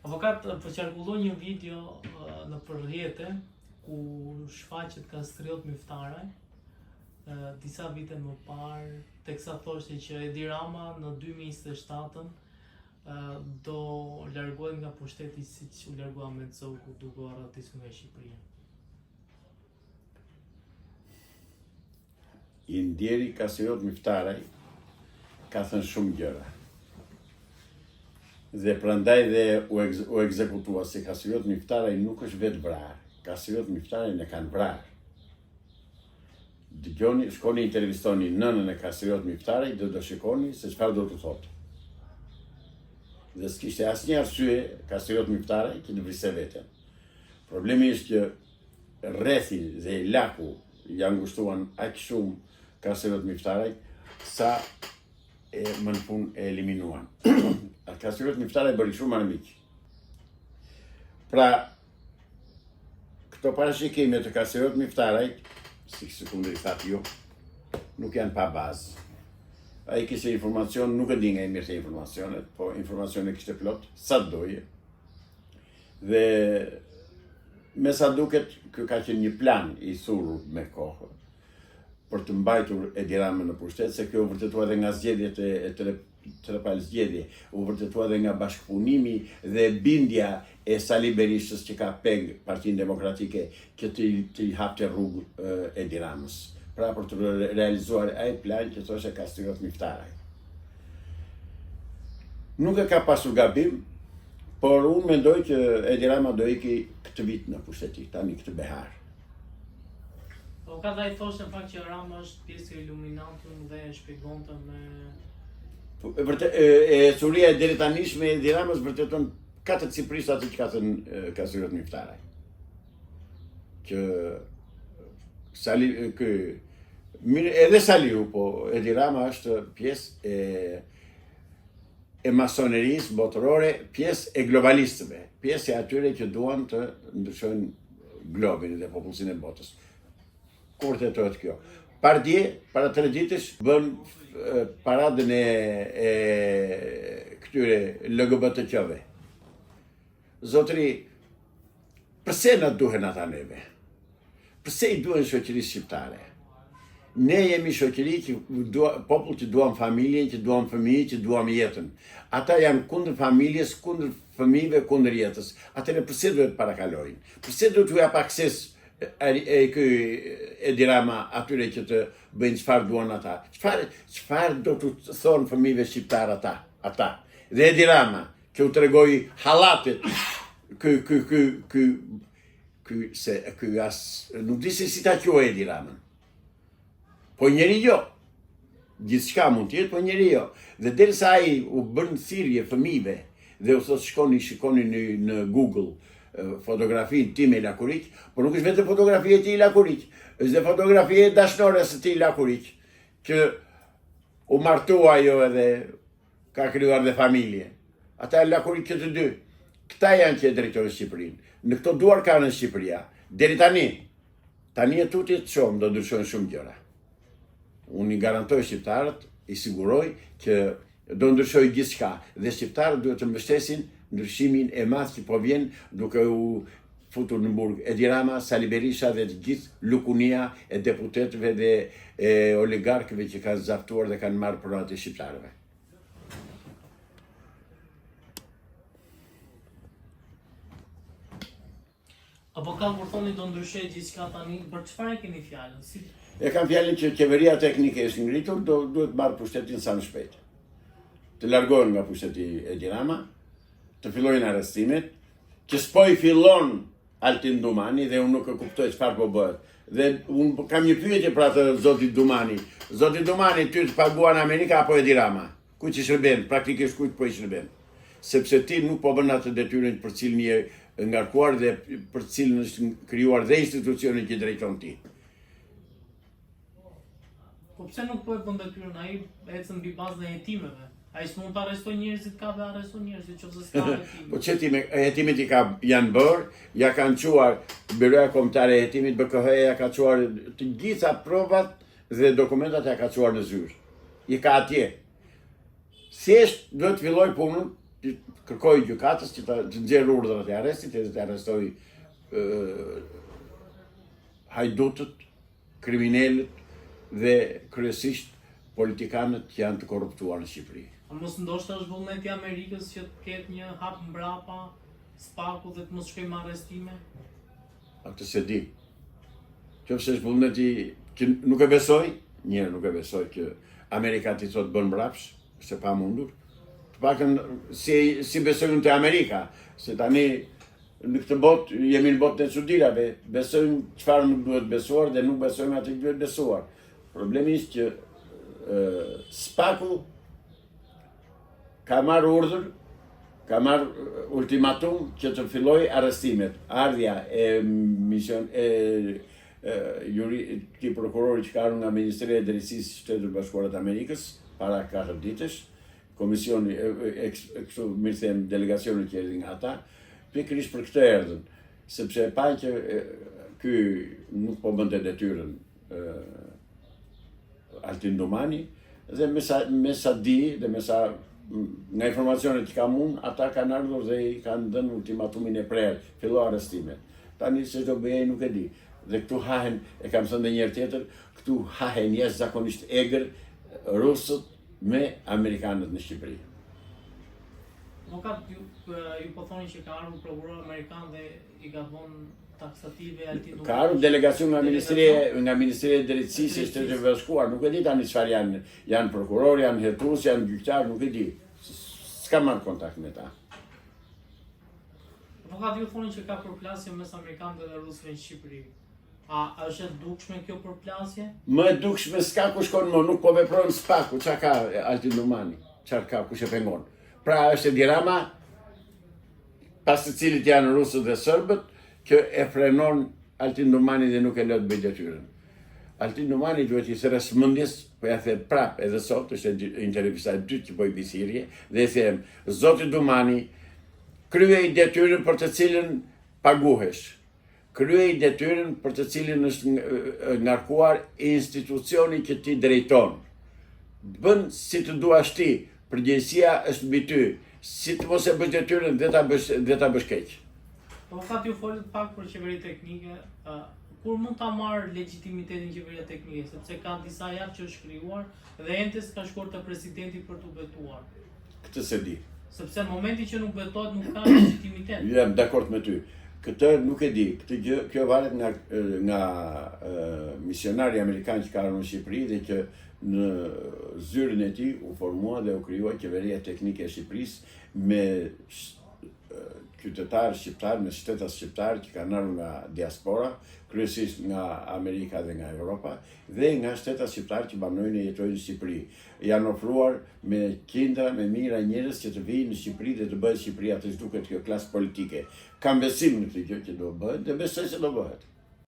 Avokat, po qarkulloi një video në rrjete ku shfaqet kastriot Miftaraj disa vite më parë, teksa thoshte që Edi Rama në 2027 do largohet nga pushteti siç u largua Metsoku duke u arratisur nga Shqipëria. I ndjeri kastriot Miftaraj ka thënë shumë gjëra. Dhe prandaj dhe u ekzekutua se kastriot Miftaraj nuk është vetë vrarë. Kastriot Miftaraj ne kanë vrarë. Dëgjoni, shkoni intervistoni nënën e kastriot Miftaraj dhe do shikoni se çfarë do të thotë. Dhe s'kishte asnjë arsye kastriot Miftaraj që të vriste veten. Problemi është që rrethi dhe laku janë ngushtuan aq shumë kastriot Miftaraj sa më në punë e eliminuan. Kastriot Miftaraj bëri shumë armiq. Pra, këto parashikime të kastriot Miftaraj, si sekundë i thatë jo, nuk janë pa bazë. Ai kishte informacion, nuk e di nga i mirë të informacionet, po informacione kishte plot, sa të doje. Dhe me sa duket, kjo ka qenë një plan i thurur me kohë për të mbajtur Edi Ramën në pushtet, se kjo u vërtetua edhe nga zgjedhjet e Trepal zgjedhje, u vërtetua edhe nga bashkëpunimi dhe bindja e Sali Berishës që ka peg Partinë Demokratike që të hapte rrugë Edi Ramës. Pra për të realizuar ai plan që thoshe kastriot Miftaraj. Nuk e ka pasur gabim, por unë mendoj që Edi Rama do iki këtë vit në pushteti, tani këtë behar. Po ka dhe i thoshte në fakt që Rama është pjesë e Illuminatun dhe e shpjegonte me... Curia e deri tanishme e Edi Ramës vërteton katër ciprisht atë që ka thënë kastriot Miftaraj. Që edhe Saliu, po Edi Rama është pjesë e masonerisë botërore, pjesë e globalistëve, pjesë e atyre që duan të ndryshojnë globin dhe popullsinë e botës. Kur të jetojët kjo? Pardje, para 3 ditësh, bën paradën e këtyre LGBT-qëve. Zotëri, përse në duhen ata neve? Përse i duhen shoqërisë shqiptare? Ne jemi shoqëri që popull që duam familjen, që duam fëmijë, që duam jetën. Ata janë kundër familjes, kundër fëmijëve, kundër jetës. Atëre përse duhet parakalojnë? Përse duhet u jap akses Edi Rama atyre që të bëjnë çfarë duan ata? Çfarë do të thonë fëmijëve shqiptar ata? Dhe Edi Rama që u tregoi hallatet nuk di se si ta quaj Edi Ramën. Po njeri jo. Gjithçka mund të jetë, po njeri jo. Dhe derisa ai u bën thirrje fëmijëve dhe u thotë shikoni në Google fotografinë time i Lakuriq, por nuk është vetëm fotografia e tij i Lakuriq, është dhe fotografia e dashnores së tij i Lakuriq, që u martua ajo edhe ka krijuar dhe familje. Ata e Lakuriq që të dy, këta janë që e drejtojnë Shqipërinë. Në këto duar kanë në Shqipëria. Deri tani e tuti të shumë do ndryshojnë shumë gjëra. Unë i garantoj shqiptarët, i siguroj që do ndryshoj gjithçka dhe shqiptarët duhet të mbështesin ndryshimin e madh që po vjen duke u futur në burg Edi Rama, Sali Berisha dhe të gjithë lukunia e deputetëve dhe oligarkëve që kanë zaptuar dhe kanë marrë pronat e shqiptarëve. Apo ka kur thoni do ndryshoj gjithçka tani, për çfarë keni fjalën? E kam fjalën që qeveria teknike është ngritur, duhet marrë pushtetin sa më shpejt. Të largohen nga pushteti Edi Rama, të fillojnë arrestimet, që s'po i fillon Altin Dumani dhe unë nuk e kuptoj çfarë po bëhet. Dhe unë kam një pyetje për atë zotit Dumani. Zoti Dumani ty të paguan Amerika apo Edi Rama? Kujt i shërben? Praktikisht kujt po i shërben? Sepse ti nuk po bën atë detyrën për cilën je ngarkuar dhe për cilën është krijuar dhe institucioni që drejton ti. Po pse nuk po e bën detyrën ai ecën mbi bazën e hetimeve? Ai s'mund të arrestoj njerëzit, ka dhe arrestoj njerëzit, që s'ka hetime. Po hetimet janë bërë, ja kanë quar Byroja Kombëtare e Hetimit, BKH-ja ka quar të gjitha provat dhe dokumentat ja ka quar në zyrë. I ka atje. Thjesht duhet të filloj punën kërkoj gjykatës që të nxjerrë urdhrat e arrestit edhe të arrestoj hajdutët, kriminalët dhe kryesisht politikanët që janë të korruptuar në Shqipëri. A mos ndoshta është vullneti i Amerikës që të ketë një hap mbrapa spaku dhe të mos shkojmë me arrestime? Atë se di. Qofse është vullneti që nuk e besoj, nuk e besoj që Amerika ti thotë bën mbrapsh, se pa mundur. Të pakën si besojnë te Amerika, se tani në këtë botë jemi në botën e çuditërave, besojmë çfarë nuk duhet besuar dhe nuk besojmë atë që duhet besuar. Problemi është që spaku ka marrë urdhër, ka marrë ultimatum që të filloj arrestimet. Ardhja e këtij prokurori që ka ardhur nga Ministria e Drejtësisë së Shtetit Bashkuar të Amerikës para 4 ditësh, komisioni kështu mirë them delegacioni që erdhi nga ata, pikërisht për këtë erdhën, sepse e pa që ky nuk po bënte detyrën Altin Domani dhe me sa di dhe me sa nga informacionet që kam unë, ata kanë ardhur dhe i kanë dhënë ultimatumin e prerë, fillo arrestimet. Tani se do bëjej nuk e di. Dhe këtu hahen, e kam thënë edhe një herë tjetër, këtu hahen jashtëzakonisht egër rusët me amerikanët në Shqipëri. Avokat, ju po thoni që ka ardhur prokuror amerikan dhe i ka dhënë taksative Altin Domani. Ka ardhur delegacion nga Ministria e Drejtësisë së Shtetit Bashkuar, nuk e di tani çfarë janë prokuror, janë hetues, janë gjyqtar, nuk e di. S'kam marrë kontakt me ta. Avokat, ju thoni që ka përplasje mes amerikanëve dhe rusëve në Shqipëri. A është e dukshme kjo përplasje? Më e dukshme s'ka ku shkon më, nuk po veprojnë spaku, çka ka Altin Domani, çfarë ka, kush e pengon. Pra është dirama, pas të cilit janë rusët dhe serbët, që e frenon Altin Domani dhe nuk e lë të bëjë detyrën. Altin Domani duhet i thërë smendjes, po ja them prap edhe sot, është intervista e dytë që bëj mbi Sirje, dhe i them, zoti Domani, kryej detyrën për të cilën paguhesh. Kryej detyrën për të cilën është ngarkuar institucioni që ti drejton. Bën si të duash ti, përgjegjësia është mbi ty. Si të mos e bësh detyrën dhe ta bësh keq. Avokat, ju folët pak për qeveri teknike. Kur mund ta marrë legitimitetin qeveria teknike, sepse ka disa javë që është krijuar dhe ende s'ka shkuar te presidenti për t'u betuar. Këtë se di. Sepse në momenti që nuk betohet nuk ka legitimitet. Jam dakord me ty. Këtë nuk e di. Këtë gjë, kjo varet nga misionari amerikan që ka ardhur në Shqipëri dhe që në zyrën e tij u formua dhe u krijua qeveria teknike e Shqipërisë me qytetarë shqiptarë, me shtetas shqiptarë që kanë ardhur nga diaspora, kryesisht nga Amerika dhe nga Europa, dhe nga shtetas shqiptarë që banojnë e jetojnë në Shqipëri. Janë ofruar me qindra, me mijëra njerëz që të vijnë në Shqipëri dhe të bëhet Shqipëria atë që duket kjo klasë politike. Kam besim në këtë gjë që do bëhet dhe besoj se do bëhet.